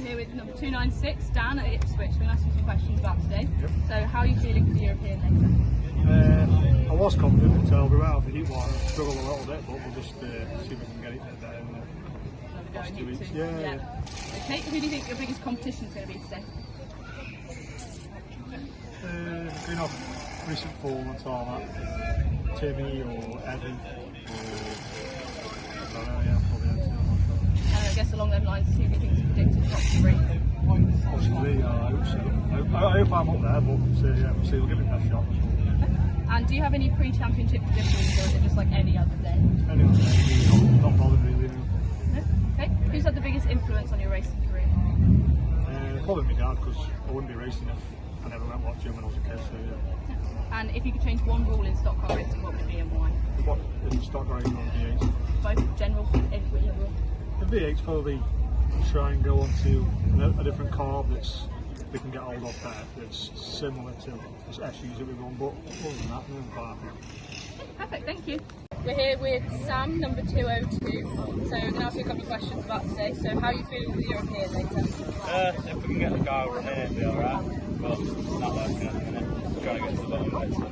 here with number 296, Dan at Ipswich. We're going to ask you some questions about today. Yep. So, how are you feeling for the European later? I was confident until we went out for heat one. I struggled a little bit, but we'll just see if we can get it there in the last 2 weeks. Yeah. Okay, who do you think your biggest competition is going to be today? Going off recent form and all that, Timmy or Eddie or I don't know, yeah, probably Eddie. And I guess along those lines, who do you think is predicted top 3? Possibly, I hope so. I hope I'm up there, but we'll see, we'll give it the best shot. And do you have any pre-championship traditions, or is it just like any other day? Any other day, not bothered really. No? Okay. Who's had the biggest influence on your racing career? Probably my dad, because I wouldn't be racing if I never went watching when I was a kid, so yeah. And if you could change one rule in stock car racing, what would it be and why? What, in stock racing or V8? Both, general, every rule. The V8's probably try and go onto a different carb that's we can get hold of there. It's similar to the SUs that we run, but other than that, I'm quite happy. Perfect, thank you. We're here with Sam, number 202. So we're going to ask you a couple of questions about today. So how are you feeling for the European later? If we can get the guy running, it'll be alright. But it's not working at the minute. Trying to get to the bottom of it. So.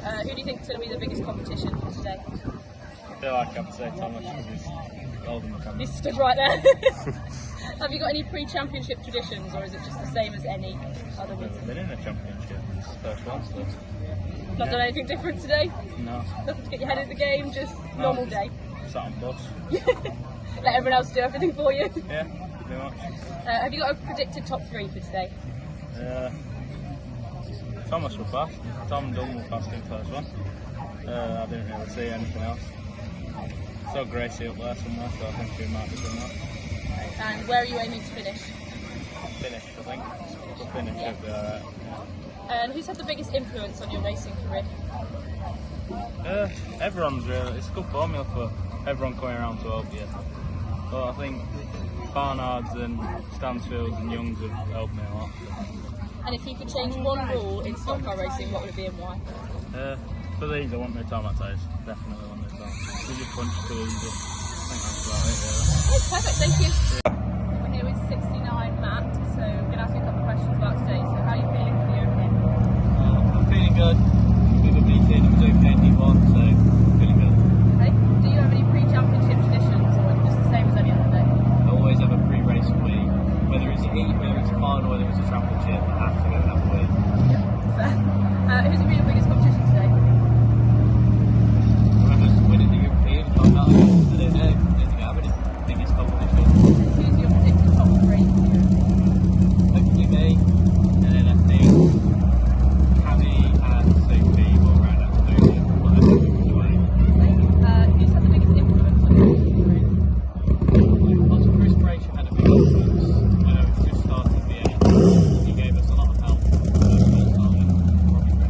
Who do you think is going to be the biggest competition for today? I feel like I have to say Thomas, because he's holding the camera. He's stood right there. Have you got any pre-championship traditions, or is it just the same as any other I've meeting? never been in a championship. It's the first one, so. Not done anything different today? No. Nothing to get your head in the game, just normal day. Sat on bus. Let everyone else do everything for you. Yeah, pretty much. Have you got a predicted top 3 for today? Thomas will pass. Tom Dunn will pass in first one. I didn't really see anything else. Saw Gracie up there somewhere, so I think we might be doing that. And where are you aiming to finish? Finish, I think. We'll finish, should be alright. And who's had the biggest influence on your racing career? Everyone's really, it's a good formula for everyone coming around to help you. But I think Barnard's and Stansfields and Youngs have helped me a lot. And if you could change one rule in stock car racing, what would it be and why? For these, I want no tarmac tyres. Definitely want no tarmac. You just punch too easy. I think that's about it, really. Oh, perfect, thank you. We're here with 69 Matt, so we're going to ask you a couple of questions about today. So how are you feeling for the European? I'm feeling good. With a BT that was okay in D1, so feeling good. Okay. Do you have any pre-championship traditions, or is it just the same as any other day? I always have a pre-race week. Whether it's a heat, whether it's a final, whether it's a championship, I have to go that way. Yeah, fair. Who's going to be your biggest competition today? Whoever's winning the European, I don't know. I don't think I have any biggest competition. Who's your predicted top 3 for the European? Hopefully me, and then I think Hammy and Sophie will round out the podium. Well, I think we'll do it. Who's had the biggest influence on your racing career? Lots of Chris Braysham had a big influence. It's just started the end. He gave us a lot of help when we first started. Probably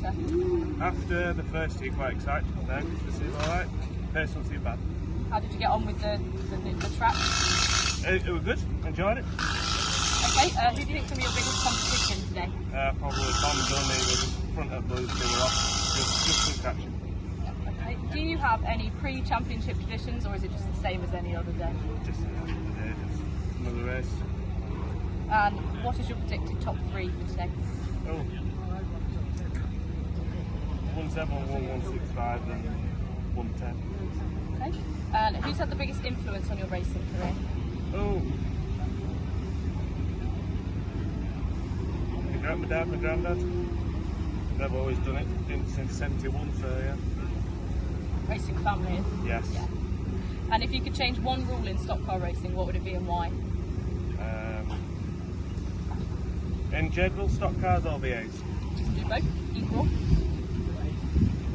later? After the first two, quite excited. No, this is alright. First one's too bad. How did you get on with the track? It was good. Enjoyed it. Okay, who do you think's going to be your biggest competition today? Probably Tom Dunn, who was in front of Blues, who were off. Just quick action. Okay. Do you have any pre-championship traditions, or is it just the same as any other day? Just another race. And what is your predicted top 3 for today? Oh. 171, 165, and 110. Okay. And who's had the biggest influence on your racing career? Oh. My dad, my granddad. They've always done it since 71, so yeah. Racing family? Yes. Yeah. And if you could change one rule in stock car racing, what would it be and why? In general, stock cars or V8s? Do both? Equal?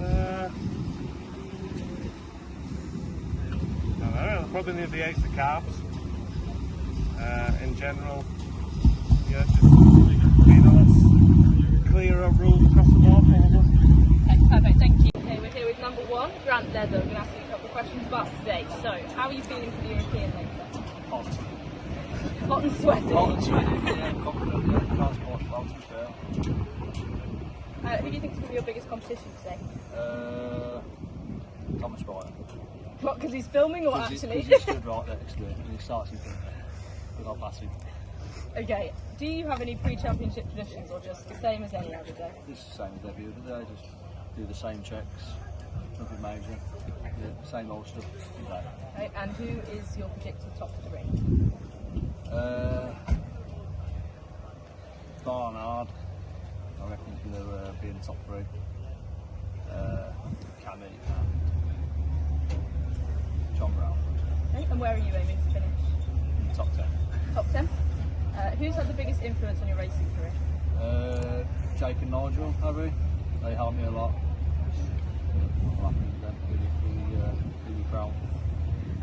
I don't know, probably the V8s, the carbs. In general, yeah, just let's clear our rules across the board, probably. Okay, perfect, thank you. Okay, we're here with number 1, Grant Leather. We're going to ask you a couple of questions about today. So, how are you feeling for the European later? Hot. Hot and sweaty? Hot and sweaty, yeah, confident, yeah, can't spot well, to be fair. Who do you think is going to be your biggest competition today? Thomas Bryant. What, because he's filming or actually? Because he stood right next to it and he starts in front of it. But not massive. Okay, do you have any pre-championship traditions or just the same as any other day? It's the same as every other day, just do the same checks, nothing major. Yeah, same old stuff today. Okay, and who is your predicted top 3? Barnard, I reckon he's going to be in the top 3. Cammy and John Brown. Okay, and where are you aiming to finish? In the top 10. Top 10? Who's had the biggest influence on your racing career? Jake and Nigel, have we? They helped me a lot. I'm happy with them, really proud.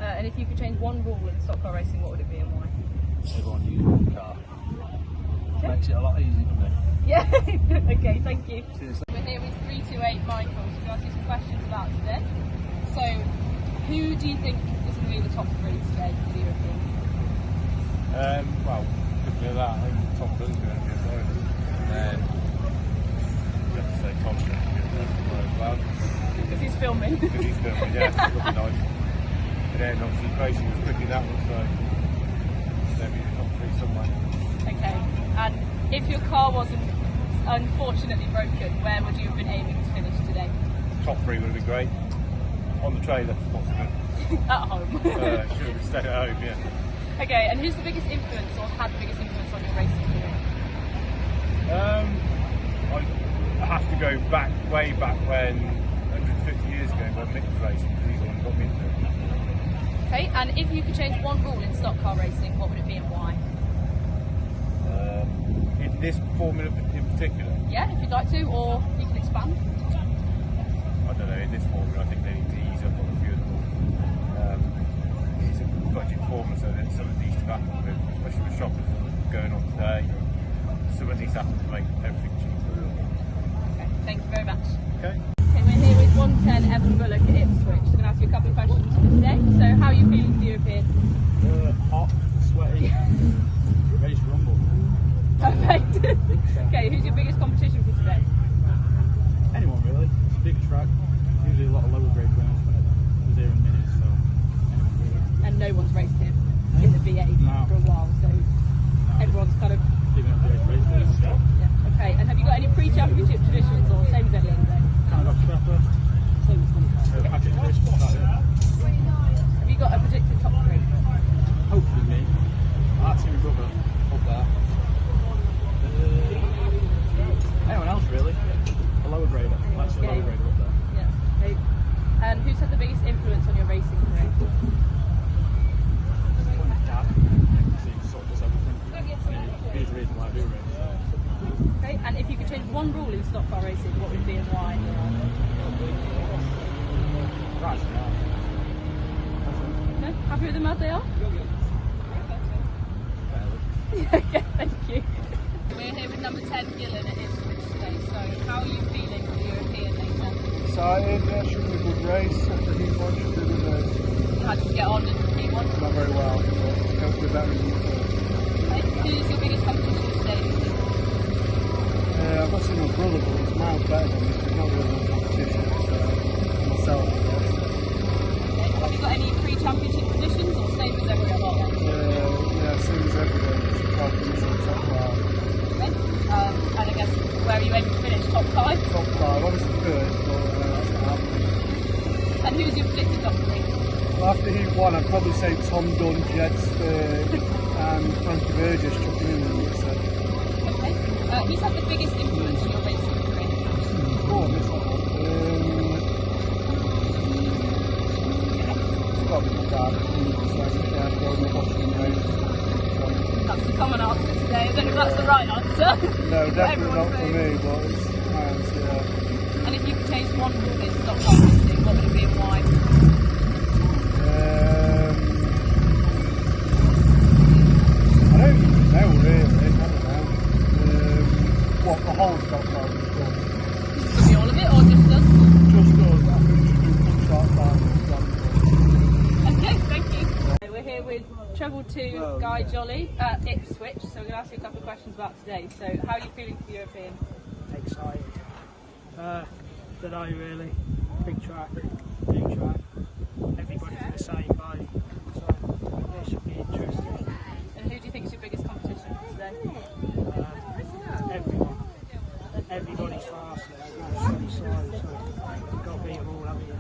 And if you could change one rule in stock car racing, what would it be and why? Everyone uses one car. Okay. Makes it a lot easier for me. Yeah, okay, thank you. Cheers. We're here with 328 Michael to ask you some questions about today. So, who do you think is going to be the top 3 today for the European? Well, looking at that, I think Tom Dunn's going to be a bonus. And then, you have to say Tom's going to be a bonus as well. Because he's filming. Because he's filming, yeah, it'll be nice. And then obviously racing was quick in that one, so maybe the top 3 somewhere. Okay, and if your car wasn't unfortunately broken, where would you have been aiming to finish today? Top 3 would have been great. On the trailer, possibly. At home. Should have stayed at home, yeah. Okay, and who's the biggest influence or had the biggest influence on your racing career? I have to go back, way back when, 150 years ago, when Mick was racing, because he's the one who got me into it. Okay, and if you could change one rule in stock car racing, what would it be and why? In this formula in particular? Yeah, if you'd like to, or you can expand. I don't know, in this formula I think they need to ease up on a few of the rules. It's a budget formula, so that some of these to happen with, especially with shoppers going on today. Some of these happen to make everything cheaper. Okay, thank you very much. Okay. Okay, we're here with 110 Evan Bullock at Ipswich. We're going to ask you a couple of questions for today. So, how are you feeling for the European? Hot, sweaty, ready to rumble. Perfect. Okay, who's your biggest competition for today? Anyone really. It's a big track. Usually a lot of lower grade winners when it was here in minutes, so anyone really. And no one's raced him in the V8 for a while, so everyone's kind of... Giving up the races. Yeah. Okay, and have you got any pre-championship traditions or same as any other day? Kind of scrapper. Patrick Fish, that's it. Have you got a predicted top 3? Hopefully me. I'd like to see my brother up there. Anyone else really? A lower grader. I'd like to see a lower grader up there. Yeah. Okay. And who's had the biggest influence on your racing career? My dad. He sort of does everything. He's the reason why I do race. Okay, and if you could change one rule in stock car racing, what would it be and why? Right, No? Happy with the mud they are? Okay, thank you. We're here with number 10 Gillen at Ipswich today. today. So how are you feeling for the European later? Excited, yeah, should be a good race. After Heat 1 should be a good race. How did you get on in Heat 1? Not very well, but hopefully better in Heat 2. Who's your biggest competition today? I've not seen my brother, but he's miles better than me. He's not really a competition, so myself, I guess. Have you got any pre-championship positions or same as everyone else? Yeah, same as everyone. Just top position, top 5. Okay. And I guess where are you aiming to finish? Top 5? Top 5, obviously first, but that's not happening. And who's your predicted top 3? Well, after Heat 1, I'd probably say Tom Dunn, Jeds, and Frankie Burgess chucking in the mix. Okay. Who's had the biggest influence in your racing career? Oh, I missed that one. It's got to be my dad. Growing up watching him race. That's the common answer today. I don't know if that's the right answer. No, definitely not for me, but it's nice, yeah. And if you could change one rule in Stockcars racing, what would it be and why? I don't know really, I don't know. What, the whole Stockcars is done? Could be all of it or just us? Just us, I think we should do some short time. Okay, thank you. We're here with Treble 2 Guy Jolly at Ipswich, so we're going to ask you a couple of questions about today. So how are you feeling for the European? Excited. Don't know really. Big track, new track. Everybody's in the same boat, so yeah, it should be interesting. And who do you think is your biggest competition today? Everyone. Everybody's fast. Everyone's really slow, so you've got to beat them all, haven't you?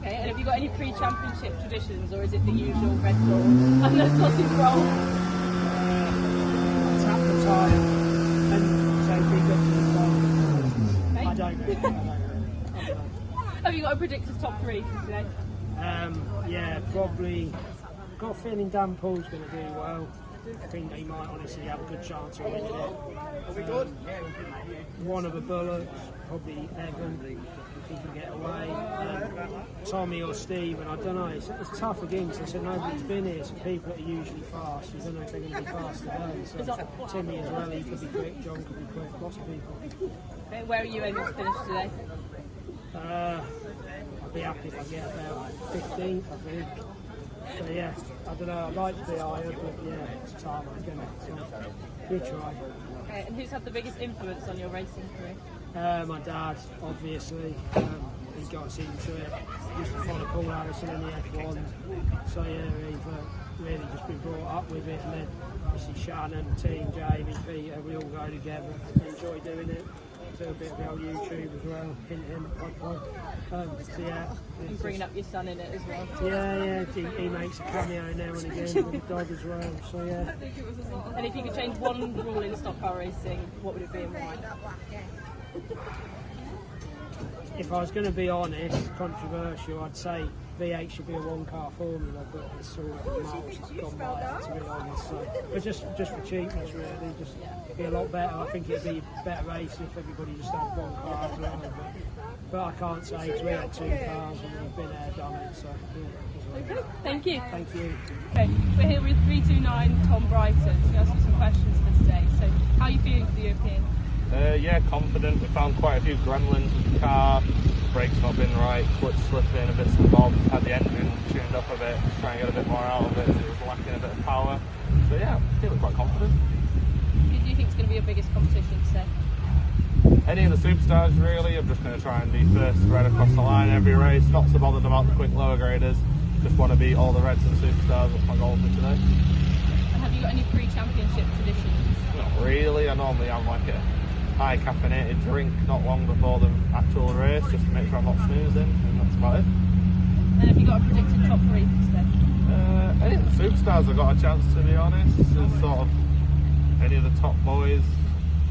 Okay, and have you got any pre-championship traditions, or is it the usual Red Bull and the sausage roll? Tap the tyre and say big up to the phone. Okay. I don't know. Have you got a predicted top 3 for today? Yeah, probably. Got a feeling Dan Paul's going to do well. I think he might honestly have a good chance of winning it. One of the bullocks, probably Evan, if he can get away. Tommy or Steve, and I don't know, it's tough again because I said nobody's been here, so people that are usually fast, you don't know if they're going to be fast today. So Timmy as well, he could be quick, John could be quick, lots of people. Okay, where are you aiming to finish today? I'd be happy if I get about 15th, I think. So yeah, I don't know, I'd like to be higher, but yeah, it's tarmac, isn't it? So, good try. Okay, and who's had the biggest influence on your racing career? My dad, obviously. He got us into it. Used to follow Paul Harrison in the F1. So yeah, we've really just been brought up with it. And then obviously Shannon, team, Jamie, Peter, we all go together. Enjoy doing it. Do a bit of old YouTube as well. Hint, pod. So yeah. And bringing up your son in it as well. Yeah, he makes a cameo now and again with the dog as well. So yeah. And if you could change one rule in stock car racing, what would it be and why? If I was going to be honest, controversial, I'd say V8 should be a one-car formula, but it's sort of miles gone by, to be honest. So, but just for cheapness, really, just be a lot better. I think it'd be better racing if everybody just had one car as well. But I can't say because we had 2 cars and we've been there, done it. So yeah. Okay, thank you. Thank you. Okay, we're here with 329 Tom Brighton to ask you some questions for today. So, how are you feeling for the European? Yeah, confident. We found quite a few gremlins with the car. Brakes not been right, clutch slipping, a bit of bobs. Had the engine tuned up a bit, trying to get a bit more out of it. It was lacking a bit of power. So yeah, feeling quite confident. Who do you think is going to be your biggest competition today? Any of the superstars really. I'm just going to try and be first right across the line every race. Not so bothered about the quick lower graders. Just want to beat all the reds and superstars. That's my goal for today. And have you got any pre-championship traditions? Not really. I normally have like a high caffeinated drink not long before the actual race, just to make sure I'm not snoozing, and that's about it. And have you got a predicted top 3 for today? Any of the superstars have got a chance, to be honest. There's sort of any of the top boys.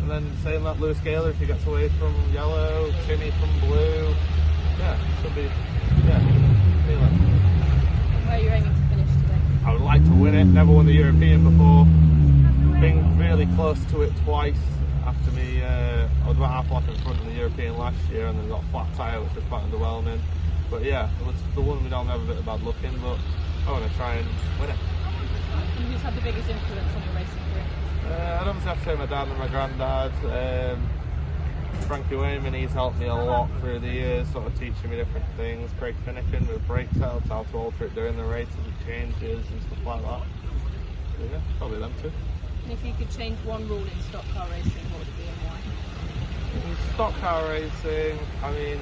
And then saying that Lewis Gaylor, if he gets away from yellow, Timmy from blue, yeah, should be, yeah, feeling. Where are you aiming to finish today? I would like to win it, never won the European before. Been really close to it twice. After me, I was about half lap in front of the European last year and then got a flat tyre, which was quite underwhelming. But yeah, it was the one we don't have a bit of bad luck in, but I want to try and win it. And who's had the biggest influence on your racing career? I'd obviously have to say my dad and my granddad. Thankyou, he's helped me a lot through the years, sort of teaching me different things. Craig Finnegan with brake setups, how to alter it during the races with changes and stuff like that. So yeah, probably them two. And if you could change one rule in stock car racing, what would it be and why? In stock car racing, I mean,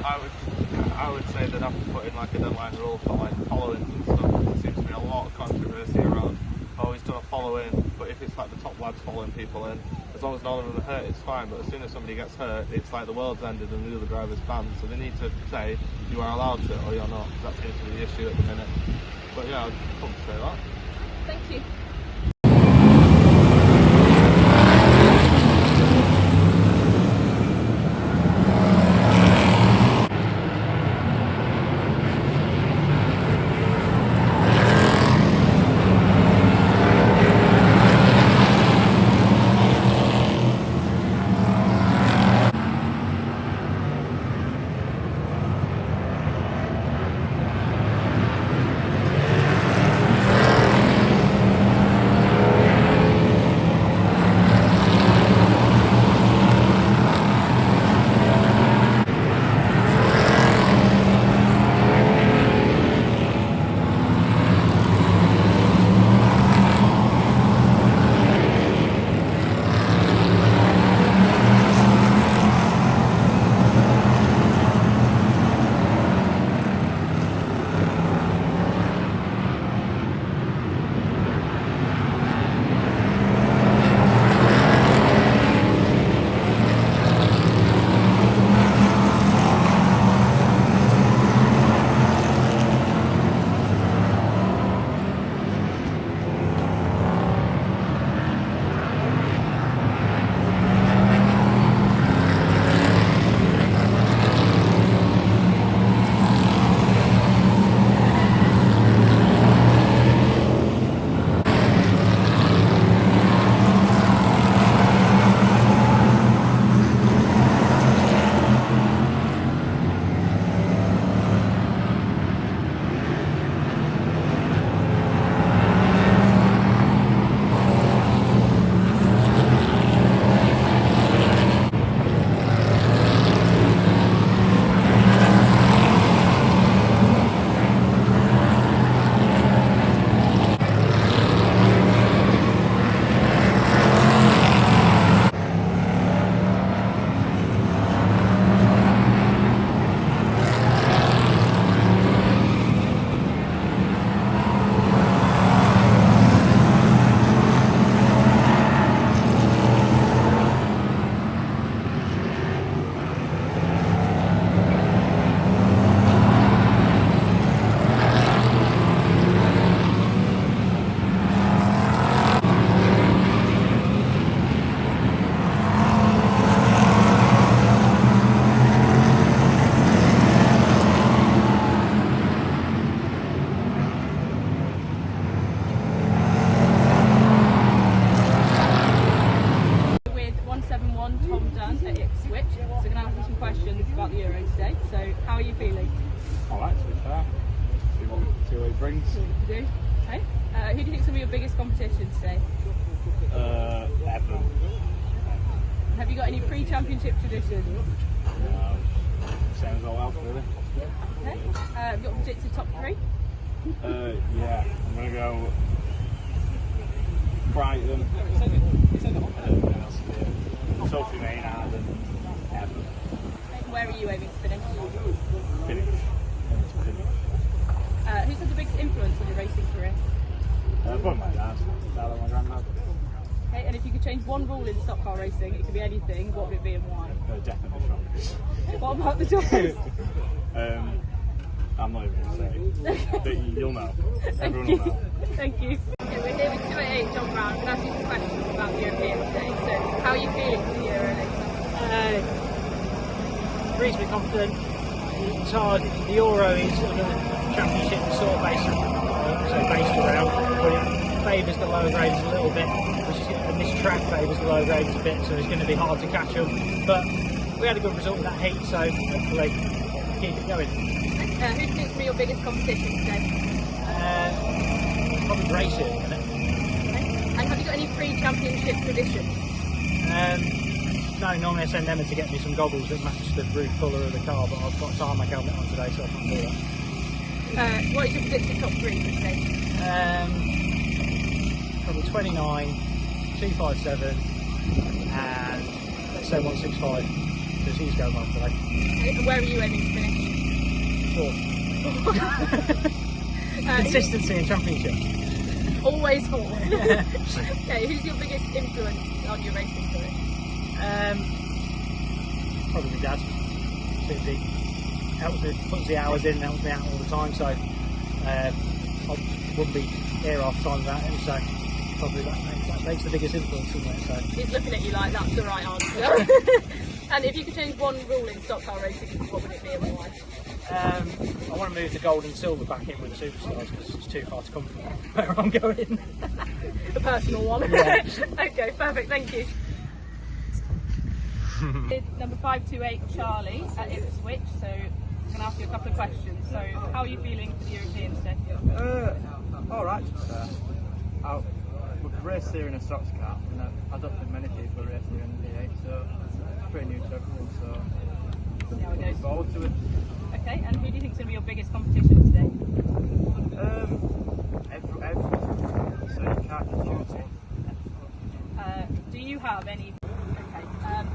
I would say they'd have to put in like a deadline rule for like following and stuff. There seems to be a lot of controversy around. I've always done a follow-in, but if it's like the top lads following people in, as long as none of them are hurt, it's fine. But as soon as somebody gets hurt, it's like the world's ended and the other driver's banned. So they need to say you are allowed to or you're not. That seems to be the issue at the minute. But yeah, I'd probably say that. Thank you. About the Euro today, so how are you feeling? Alright, to be fair. See what it brings. See what you do. Okay. Who do you think is going to be your biggest competition today? Evan. Have you got any pre-championship traditions? Same as all else, really. Okay. Have you got predicted top three? Yeah, I'm going to go Brighton, Sophie Maynard and Evan. Where are you aiming to finish? Finish. Who's had the biggest influence on your racing career? Probably my dad, my granddad. Okay, and if you could change one rule in stock car racing, it could be anything, what would it be and why? Definitely strong. What about the drivers? I'm not even going to say. But you'll know. Everyone will know. Thank you. Okay, we're here with 288 John Brown. I'm going to ask you some questions about the European today. So, how are you feeling for the Euro later? Reasonably confident. It's hard. The Euro is a championship sort of based around, but it favours the lower grades a little bit, and this track favours the lower grades a bit, so it's going to be hard to catch them. But we had a good result in that heat, so hopefully keep it going. Who do you think will be your biggest competition today? Probably racing, isn't it? Okay. And have you got any pre-championship traditions? No, normally I send Emma to get me some goggles that match the roof colour of the car, but I've got a tarmac helmet on today, so I can't do that. What is your predicted top 3 for today? Probably 29, 257, and let's say 165, because he's going well today. Okay, and where are you aiming to finish? 4th. Consistency in championship. Always 4. Okay, who's your biggest influence on your racing career? Probably my dad. Since he helps me, puts the hours in and helps me out all the time, so I wouldn't be here half the time without him, so probably that makes the biggest influence, isn't it? So. He's looking at you like that's the right answer. And if you could change one rule in stock car racing, what would it be and why? I want to move the gold and silver back in with the superstars because it's too far to come from where I'm going. The personal one. Yeah. Okay, perfect, thank you. Number 528 Charlie at Ipswich, so I'm going to ask you a couple of questions. So how are you feeling for the European today? Alright, we've raced here in a Stockcars car, and I don't think many people race here in the V8, so it's pretty new to everyone, so See how it looking goes. forward to it. Okay, and who do you think is going to be your biggest competition today? Everyone, so you can't just choose it. Do you have any? Okay.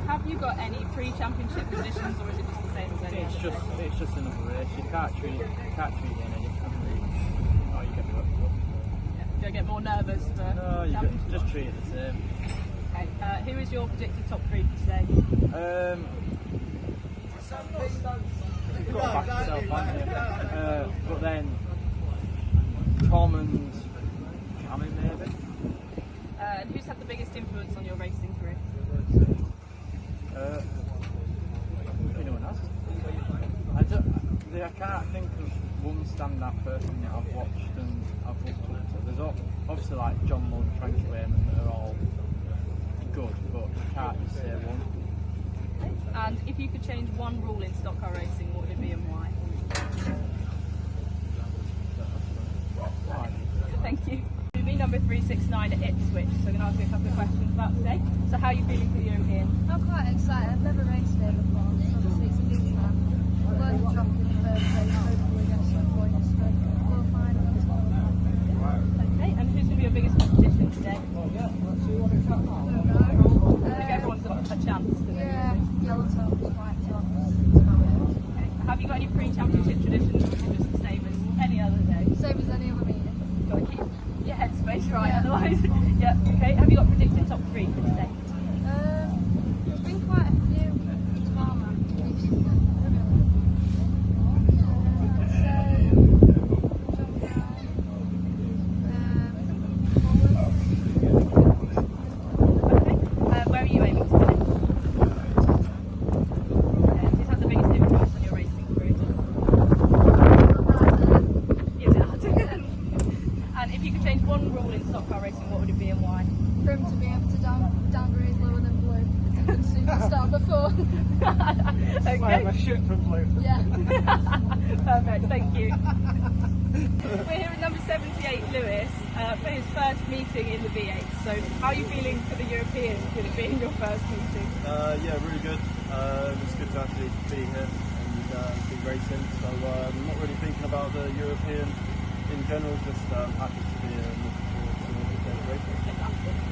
Have you got any pre-championship positions, or is it just the same as any It's other? just another race. You can't treat it any differently. Oh, you get worked up. Do I get more nervous for No, you championship? just treat it the same. Okay. Who is your predicted top 3 for today? You've got to back yourself, haven't you? But then Tom and Cammy maybe. And who's had the biggest influence on your racing career? Anyone else? I can't think of one stand-up person that I've watched and I've looked up to. There's obviously like John Mudd, Thankyou, that are all good, but I can't just say one. And if you could change one rule in stock car racing, what would it be and why? Thank you. Number 369 at Ipswich, so I'm going to ask you a couple of questions about today. So how are you feeling for the European? I'm quite excited. I've never raced here before, so obviously it's a new track. I've learned the track in the first race, hopefully get some points for qualifying and Okay, and who's going to be your biggest competition today? I think everyone's got a chance today. yeah, yellow tops, white tops. Okay. Have you got any pre-championship traditions, or is it just the same as any other day? Same as any other meeting. Got to keep your headspace right, otherwise. Yeah, okay. Have you got predicted top 3 for today? There's been quite a few tarmac recently. Okay. Where are you aiming to finish? Who's had the biggest influence on your racing career? Your dad. And if you could change one rule in stock car racing, what would it be and why? For him to be able to downgrade lower than blue. He's been superstar before. Okay. I have a shit from blue. Yeah. Perfect, thank you. We're here with number 78 Lewis for his first meeting in the V8. So how are you feeling for the European with it being your first meeting? Yeah, really good. It's good to actually be here and be racing. So I'm not really thinking about the European in general, just happy to be looking forward to the racing.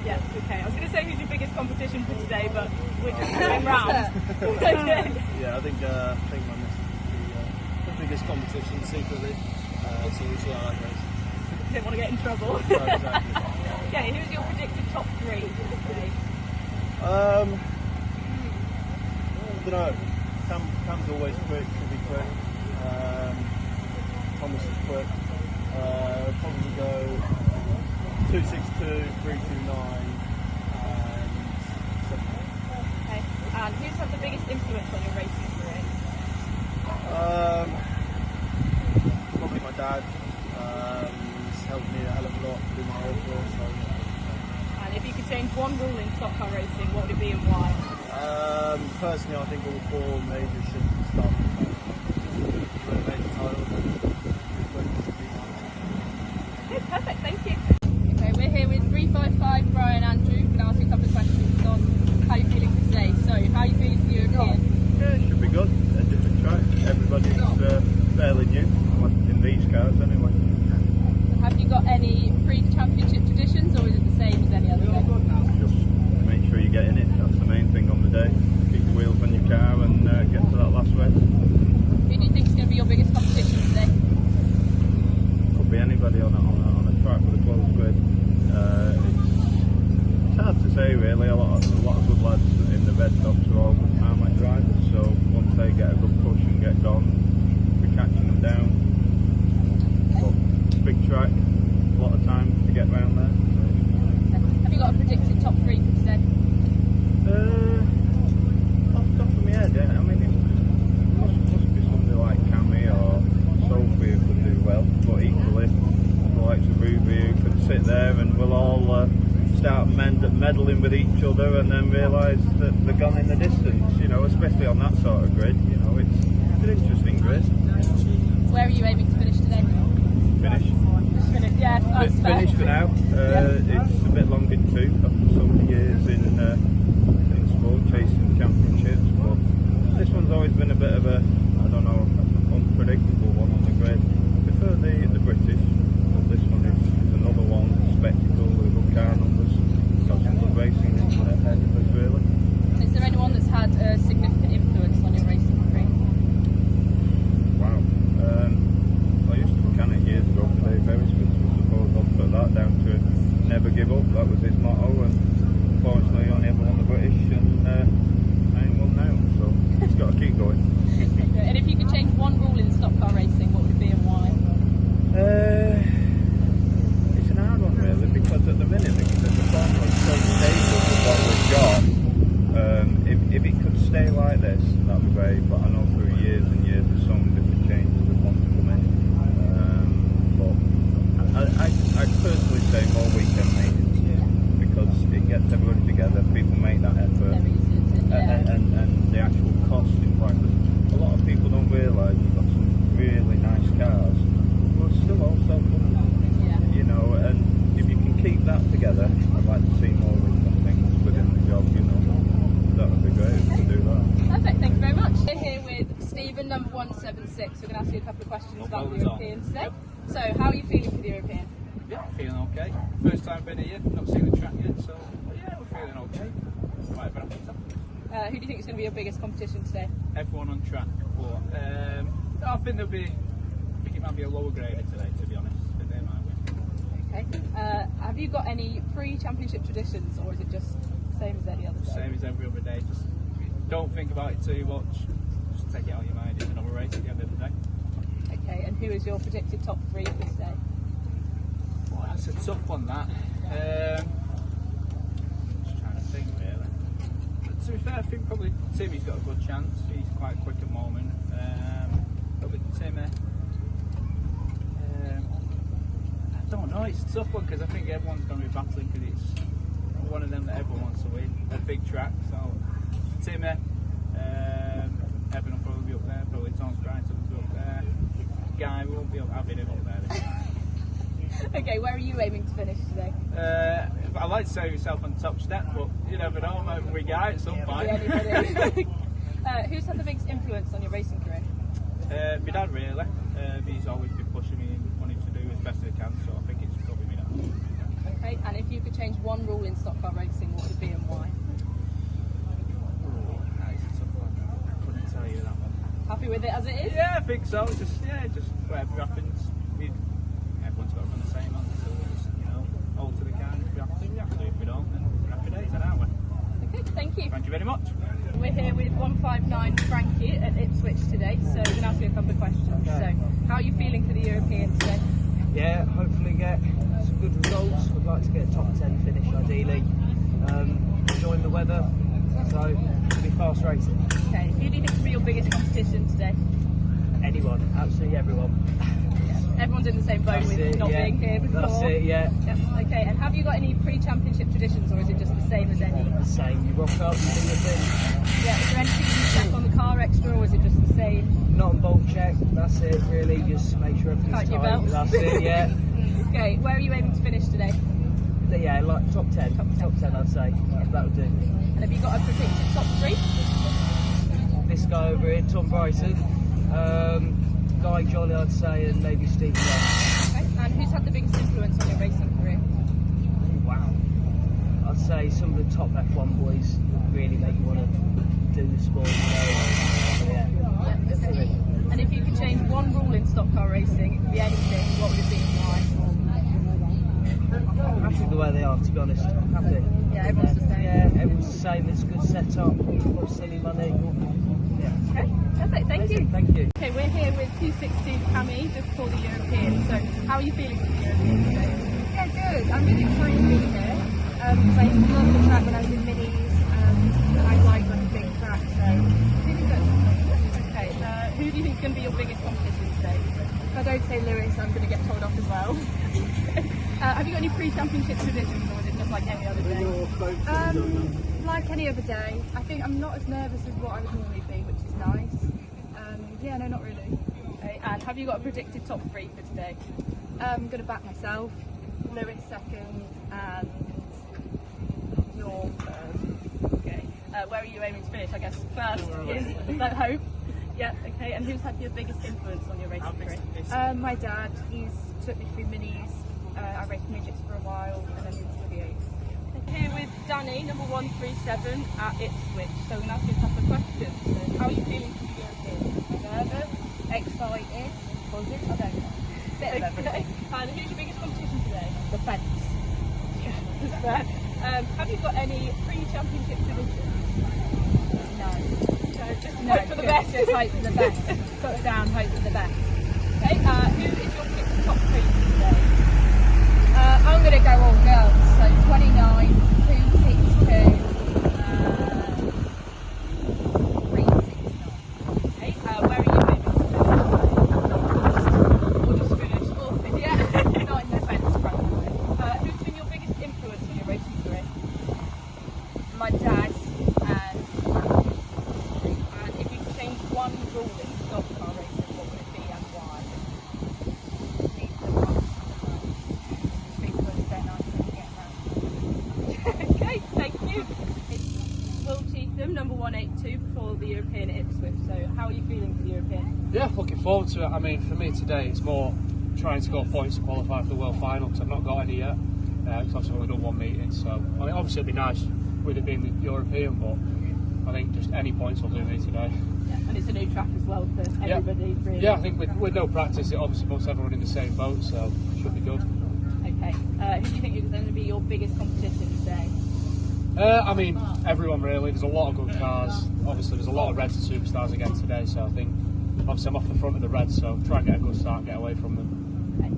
Yeah, okay. I was going to say who's your biggest competition for today, but we're just going round. Okay. Yeah, I think my missus is the biggest competition secretly. So we'll see how that goes. Don't want to get in trouble. No, exactly. Okay, who's your predicted top 3 for today? I don't know. Cam's always quick, should be quick. Thomas is quick. Probably go 262, 329, and 7. Okay. And who's had the biggest influence on your racing career? Probably my dad. He's helped me a hell of a lot through my whole career. So, And if you could change one rule in stock car racing, what would it be and why? personally, I think all 4 majors should start with major titles. Okay, perfect, thank you. Okay, we're here with 355 Brian Andrew. We're going to ask you a couple of questions on how you're feeling for today. So, meddling with each other and then realise that they're gone in the distance, you know, especially on that sort of grid. You know, it's an interesting grid. Where are you aiming to finish today? Finish. Yeah, that's fair. Finish for now. It's a bit long in tooth after so many years in sport, chasing championships, but this one's always been a bit of a, I don't know, unpredictable one on the grid. I prefer the British, but this one is another one, spectacle with good car numbers, got some good racing ahead of us really. Is there anyone that's had a significant influence on your racing career? Wow. I used to mechanic years ago for Dave Harris, but I suppose I'll put that down to never give up. That was his motto, and unfortunately I only ever won the British, and I ain't won now, so it's got to keep going. And if you could change one rule in stock car racing, what would it be and why? It's an hard one really, because at the minute the formula is so stable with what we've got. If it could stay like this, that'd be great, but I know through years and years there's so many different changes that want to come in. But I'd personally say more weekend meetings, because it gets everybody together, people make that effort, and the actual cost in price. A lot of people don't realise we've got some really nice cars, but still also fun, you know, and if you can keep that together, I'd like to see more weekend things within the job, you know. That would be great if we could do that. Perfect, thank you very much. We're here with Stephen, number 176. We're going to ask you a couple of questions about the European today. So, how are you feeling for the European? Yeah, feeling okay. First time been here, not seen the track yet, so yeah, we're feeling okay. Quite a bit of who do you think is going to be your biggest competition today? Everyone on track, but I think it might be a lower grader today, to be honest, but they might win. Okay. Have you got any pre-championship traditions, or is it just the same as any other day? Same as every other day, just don't think about it too much, just take it out of your mind. It's another race at the end of the day. Okay, and who is your predicted top 3 this day? Well, that's a tough one, that. Just trying to think, really. But to be fair, I think probably Timmy's got a good chance. He's quite quick at the moment. Probably Timmy. I don't know, it's a tough one because I think everyone's going to be battling, because it's one of them that everyone wants to win. A big track, so Timmy, Evan will probably be up there, probably Tom Sprice will be up there. Guy won't be up, having him up there. Okay, where are you aiming to finish today? I'd like to say yourself on top step, but you never know, maybe we Guy at some point. Who's had the biggest influence on your racing career? My dad, really. He's always been pushing me and wanting to do as best as he can, so I think it's probably my dad. Okay, and if you could change one rule in stock car racing, what would it be and why? That is a tough one. I couldn't tell you that one. Happy with it as it is? Yeah, I think so. Just whatever happens, everyone's got to run the same on. So just, you know, hold to the can. If we have to, we have to. If we don't, then happy days, then aren't we? Okay, thank you. Thank you very much. We're here with 159 Frankie at Ipswich today, so we're going to ask you a couple of questions. Okay. So, how are you feeling for the European today? Yeah, hopefully get some good results. Would like to get a top 10 finish ideally. Enjoying the weather, so it'll be fast racing. Okay, who do you think will be your biggest competition today? Anyone, absolutely everyone. Everyone's in the same boat with not being here before. That's it, yeah. Yep. Okay, and have you got any pre-championship traditions, or is it just the same as any? The same, you rock up, you do your thing. Yeah, is there anything you check on the car extra, or is it just the same? Not on bolt check, that's it really, just make sure everything's Tighten your tight. belts. That's it, yeah. Okay, where are you aiming to finish today? Yeah, like top 10. Top 10 I'd say, that would do. And have you got a predicted top 3? This guy over here, Tom Bryson, Guy Jolly I'd say, and maybe Steve Young. Okay, and who's had the biggest influence on your racing career? Wow. I'd say some of the top F1 boys really make you want to do the sport. So, yeah. Okay. And if you could change one rule in stock car racing, it could be anything, what would it be and why? I'm happy the way they are, to be honest. Happy. Yeah, everyone's the same. Yeah, everyone's the same. It's a good setup. Not silly money. Yeah. Okay, perfect, thank you. Thank you. Okay, we're here with 260 Cammy just for the European. So, how are you feeling for the European today? Yeah, good. I'm really excited to be here. Because I loved the track when I was in minis, and I like a big track, so really good. Okay, who do you think is going to be your biggest competition today? If I don't say Lewis, I'm going to get told off as well. Have you got any pre-championship traditions, or is it just like any other day? Like any other day. I think I'm not as nervous as what I would normally be, which is nice. Yeah, no, not really. Okay, and have you got a predicted top 3 for today? I'm going to back myself. Lewis second and your third. Okay. Where are you aiming to finish? I guess first is that hope. Yeah, okay. And who's had your biggest influence on your racing career? My dad, he's took me through minis. I raced midgets for a while and then into the V8s. Here with Danny, number 137 at Ipswich. So we're going to ask you a couple of questions. So how are you feeling for the European? Nervous, excited, buzzing, I don't know. Bit of everything. And who's your biggest competition today? The fence. That's fair. Have you got any pre-championship traditions? No. So just No, hope for the best. Just hope for the best. Put it down, hope for the best. Okay, who is your pick top 3 today? I'm going to go all girls. So 29, 262, 369. Okay, where are you aiming to finish? Or just finish? Or finish? Yeah, not in the fence probably. Who's been your biggest influence in your racing career? My dad and If you could change one rule in stock car racing, what would it be and why? Okay, thank you. It's Will Cheatham, number 182 before the European at Ipswich. So how are you feeling for the European? Yeah, looking forward to it. I mean, for me today, it's more trying to score points to qualify for the World Final because I've not got any yet. Because I've only done one meeting, so I mean, obviously it'd be nice with it being the European, but I think just any points will do me today. Yeah, and it's a new track as well for everybody, really. Yeah, I think with no practice, it obviously puts everyone in the same boat, so it should be good. Okay, who do you think is going to be your biggest competition today? I mean, everyone really. There's a lot of good cars. Obviously, there's a lot of Reds and Superstars again today, so I think obviously I'm off the front of the Reds, so try and get a good start and get away from them. Okay.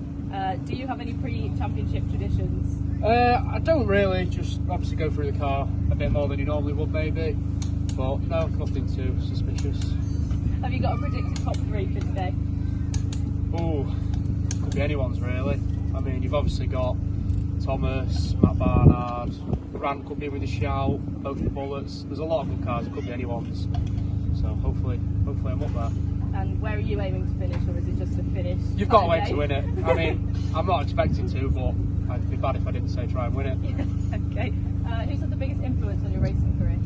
Do you have any pre-championship traditions? I don't really, just obviously go through the car a bit more than you normally would maybe, but no, nothing too suspicious. Have you got a predicted top 3 for today? Ooh, could be anyone's really. I mean, you've obviously got Thomas, Matt Barnard, Grant could be with a shout, both the Bullets. There's a lot of good cars, it could be anyone's. So hopefully I'm up there. And where are you aiming to finish, or is it just a finish? You've got to aim to win it. I mean, I'm not expecting to, but I'd be bad if I didn't say try and win it. Okay. Who's had the biggest influence on your racing career?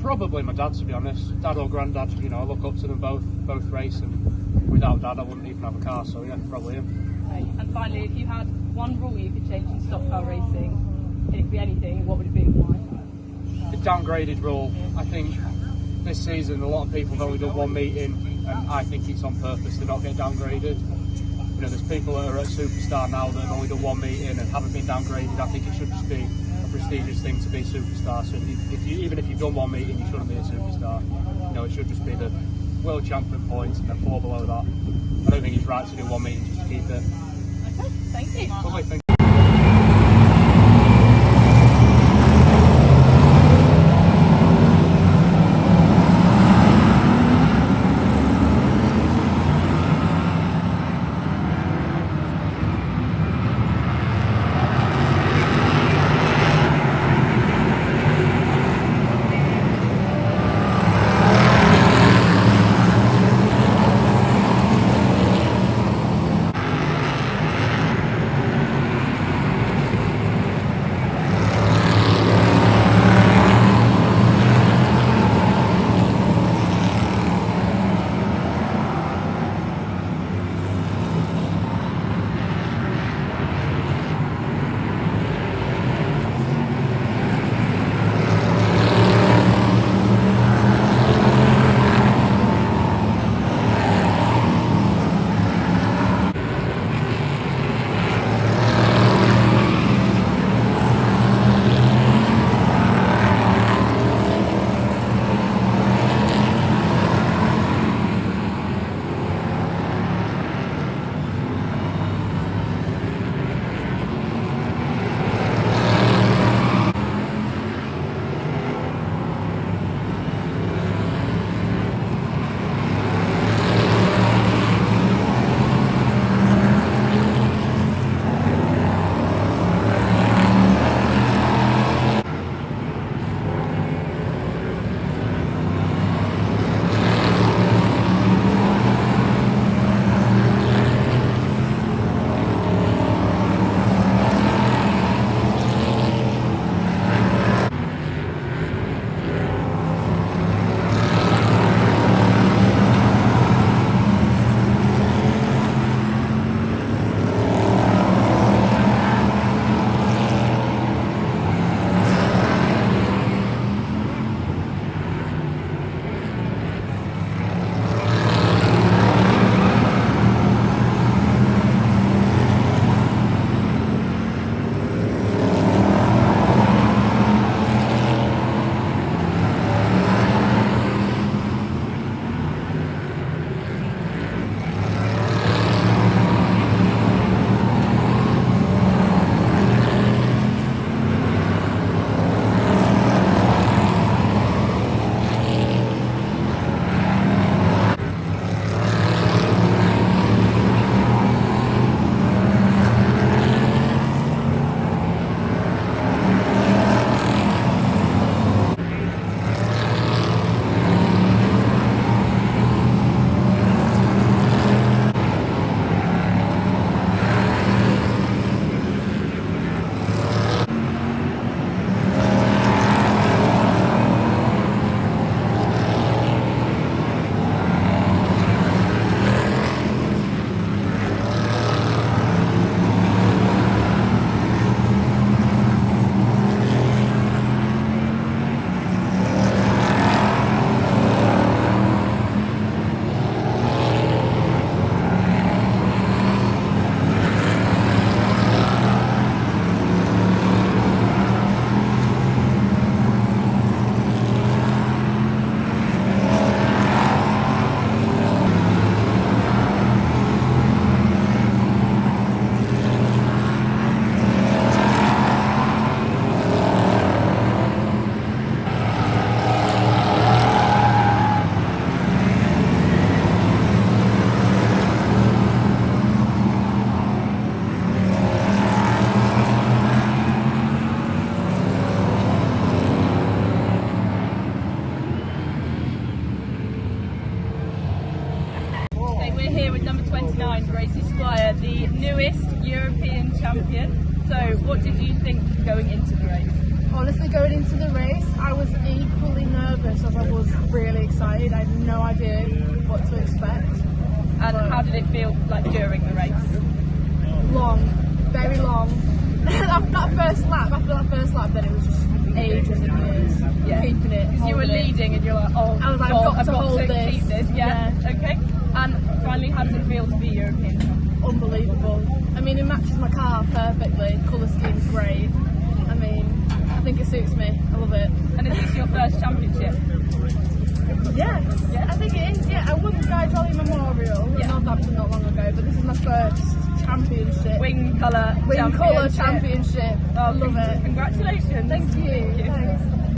Probably my dad, to be honest. Dad or granddad, you know, I look up to them both race, and without dad I wouldn't even have a car, so yeah, probably him. Okay. And finally, if you had one rule you could change in stock car racing, and it could be anything, what would it be and why? The downgraded rule. I think this season a lot of people have only done one meeting, and I think it's on purpose to not get downgraded. You know, there's people that are at Superstar now that have only done one meeting and haven't been downgraded. I think it should just be a prestigious thing to be Superstar. So even if you've done one meeting, you shouldn't be a Superstar. You know, it should just be the World Champion points and then 4 below that. I don't think it's right to do one meeting just to keep it. Okay, thank you. Lovely, thank you. So, what did you think going into the race? Honestly, going into the race, I was equally nervous as I was really excited. I had no idea what to expect. And how did it feel like during the race? Long, very long. After that first lap, then it was just ages and years. Yeah. Keeping it. Because you were leading and you're like, oh, I was like, God, I've got to keep this. Yeah. Okay. And finally, how does it feel to be European champion? Unbelievable. I mean, it matches my car perfectly. Colour scheme's great. I mean, I think it suits me. I love it. And is this your first championship? Yes, I think it is. Yeah, I won the Guy Jolly Memorial in Northampton not long ago, but this is my first championship. Wing colour Championship. Oh, I love it. Congratulations. Thank you. Thanks.